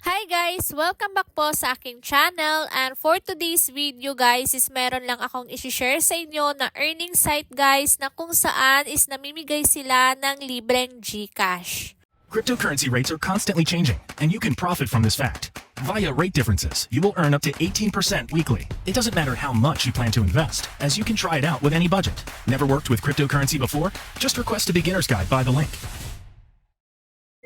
Hi guys! Welcome back po sa aking channel, and for today's video guys is meron lang akong isi-share sa inyo na earning site guys na kung saan is namimigay sila ng libreng GCash. Cryptocurrency rates are constantly changing, and you can profit from this fact. Via rate differences, you will earn up to 18% weekly. It doesn't matter how much you plan to invest, as you can try it out with any budget. Never worked with cryptocurrency before? Just request a beginner's guide by the link.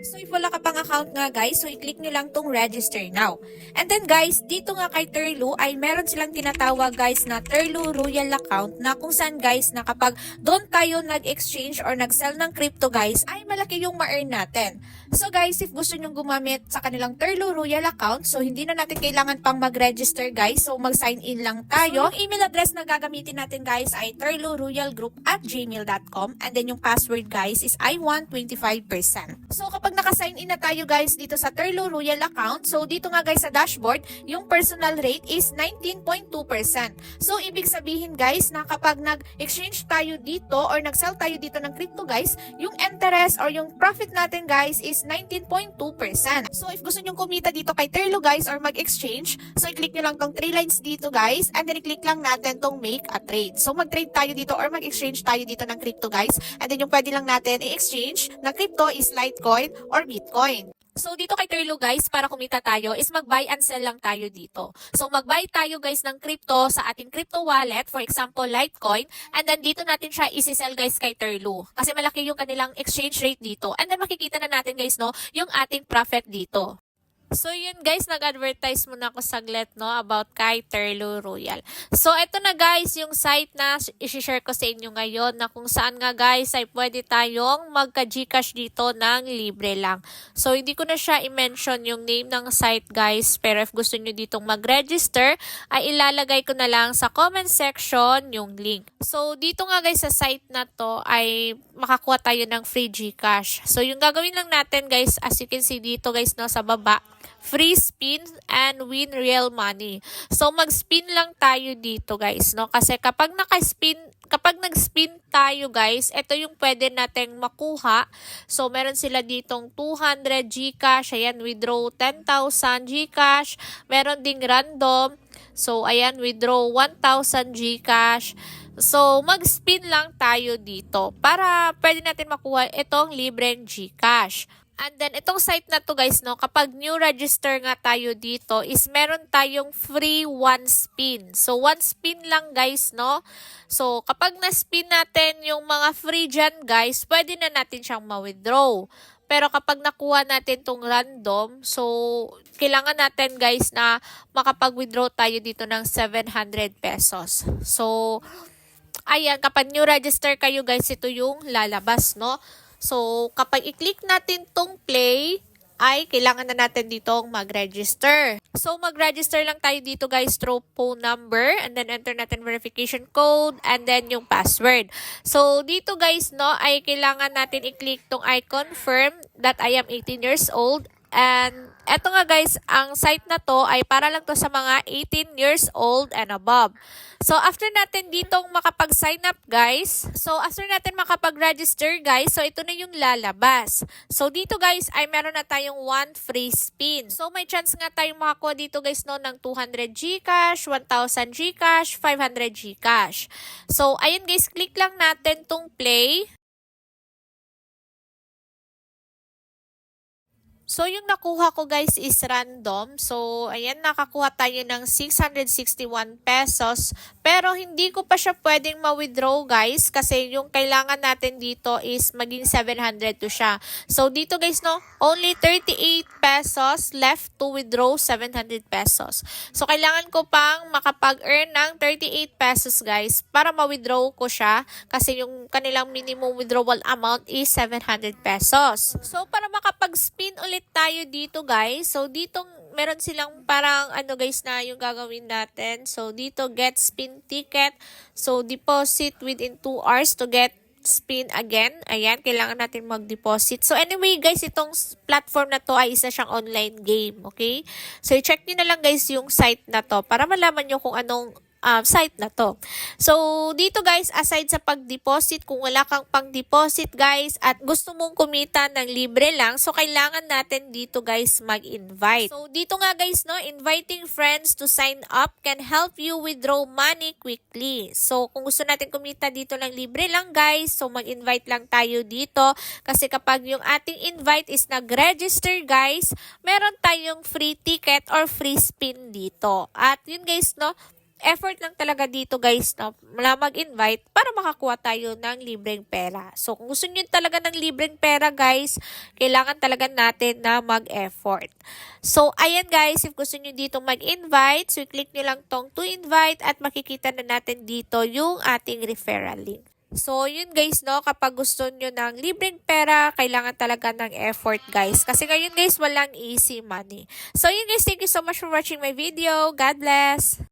So if wala ka pang account nga guys, so i-click nyo lang tong register now. And then guys, dito nga kay Terlu ay meron silang tinatawag guys na Terlu Royal Account na kung saan guys na kapag doon tayo nag-exchange or nag-sell ng crypto guys ay malaki yung ma-earn natin. So guys, if gusto nyo gumamit sa kanilang Terlu Royal Account, so hindi na natin kailangan pang mag-register guys, so mag-sign in lang tayo. Yung email address na gagamitin natin guys ay terluroyalgroup@gmail.com, and then yung password guys is I want 25%. So kapag naka-sign in na tayo guys dito sa Terlu Royal Account, so dito nga guys sa dashboard, yung personal rate is 19.2%. So ibig sabihin guys na kapag nag-exchange tayo dito or nag-sell tayo dito ng crypto guys, yung interest or yung profit natin guys is 19.2%. So if gusto nyong kumita dito kay Terlu guys or mag-exchange, so i-click nyo lang tong 3 lines dito guys, and then i-click lang natin tong make a trade. So mag-trade tayo dito or mag-exchange tayo dito ng crypto guys, and then yung pwede lang natin i-exchange na crypto is Litecoin or Bitcoin. So dito kay Terlu guys, para kumita tayo is mag-buy and sell lang tayo dito. So mag-buy tayo guys ng crypto sa ating crypto wallet, for example Litecoin, and then dito natin siya isi-sell guys kay Terlu. Kasi malaki yung kanilang exchange rate dito. And then makikita na natin guys no, yung ating profit dito. So yun guys, nag-advertise muna ako saglit no about kay Terlu Royal. So ito na guys yung site na i-share ko sa inyo ngayon na kung saan nga guys ay pwede tayong magka-Gcash dito ng libre lang. So hindi ko na siya i-mention yung name ng site guys, pero if gusto nyo ditong mag-register ay ilalagay ko na lang sa comment section yung link. So dito nga guys sa site na to ay makakuha tayo ng free Gcash. So yung gagawin lang natin guys, as you can see dito guys no sa baba, free spin and win real money. So mag-spin lang tayo dito guys no, kasi kapag nag-spin tayo guys, ito yung pwede nating makuha. So meron sila ditong 200 Gcash, ayan, withdraw 10,000 Gcash, meron ding random. So ayan, withdraw 1,000 Gcash. So mag-spin lang tayo dito para pwede natin makuha itong libreng Gcash. And then, itong site na to guys, no, kapag new register nga tayo dito, is meron tayong free 1 spin. So, 1 spin lang guys, no. So, kapag na-spin natin yung mga free dyan guys, pwede na natin siyang ma-withdraw. Pero kapag nakuha natin tong random, so, kailangan natin guys na makapag-withdraw tayo dito ng 700 pesos. So, ayan, kapag new register kayo guys, ito yung lalabas, no. So, kapag i-click natin tong play, ay kailangan na natin ditong mag-register. So, mag-register lang tayo dito guys through phone number, and then enter natin verification code, and then yung password. So, dito guys, no, ay kailangan natin i-click tong I confirm that I am 18 years old. And eto nga guys, ang site na to ay para lang to sa mga 18 years old and above. So after natin ditong makapag-sign up guys, so after natin makapag-register guys, so ito na yung lalabas. So dito guys ay meron na tayong 1 free spin. So may chance nga tayong makakuha dito guys no ng 200 Gcash, 1,000 Gcash, 500 Gcash. So ayun guys, click lang natin tong play. So, yung nakuha ko guys is random. So, ayan, nakakuha tayo ng 661 pesos. Pero, hindi ko pa siya pwedeng ma-withdraw guys. Kasi, yung kailangan natin dito is maging 700 to siya. So, dito guys, no, only 38 pesos left to withdraw 700 pesos. So, kailangan ko pang makapag-earn ng 38 pesos guys para ma-withdraw ko siya. Kasi, yung kanilang minimum withdrawal amount is 700 pesos. So, para makapag-spin ulit tayo dito guys. So dito meron silang parang ano guys na yung gagawin natin. So dito get spin ticket. So deposit within 2 hours to get spin again. Ayan, kailangan natin mag-deposit. So anyway guys, itong platform na to ay isa siyang online game. Okay? So i-check nyo na lang guys yung site na to para malaman nyo kung anong site na to. So, dito guys, aside sa pag-deposit, kung wala kang pang-deposit guys at gusto mong kumita ng libre lang, so kailangan natin dito guys mag-invite. So, dito nga guys, no, inviting friends to sign up can help you withdraw money quickly. So, kung gusto natin kumita dito ng libre lang guys, so mag-invite lang tayo dito kasi kapag yung ating invite is nag-register guys, meron tayong free ticket or free spin dito. At yun guys, no, effort lang talaga dito guys na mag-invite para makakuha tayo ng libreng pera. So kung gusto niyo talaga ng libreng pera guys, kailangan talaga natin na mag-effort. So ayan guys, if gusto niyo dito mag-invite, so i-click niyo lang tong to invite at makikita na natin dito yung ating referral link. So, yun guys, no, kapag gusto nyo ng libreng pera, kailangan talaga ng effort guys. Kasi ngayon guys, walang easy money. So, yun guys, thank you so much for watching my video. God bless!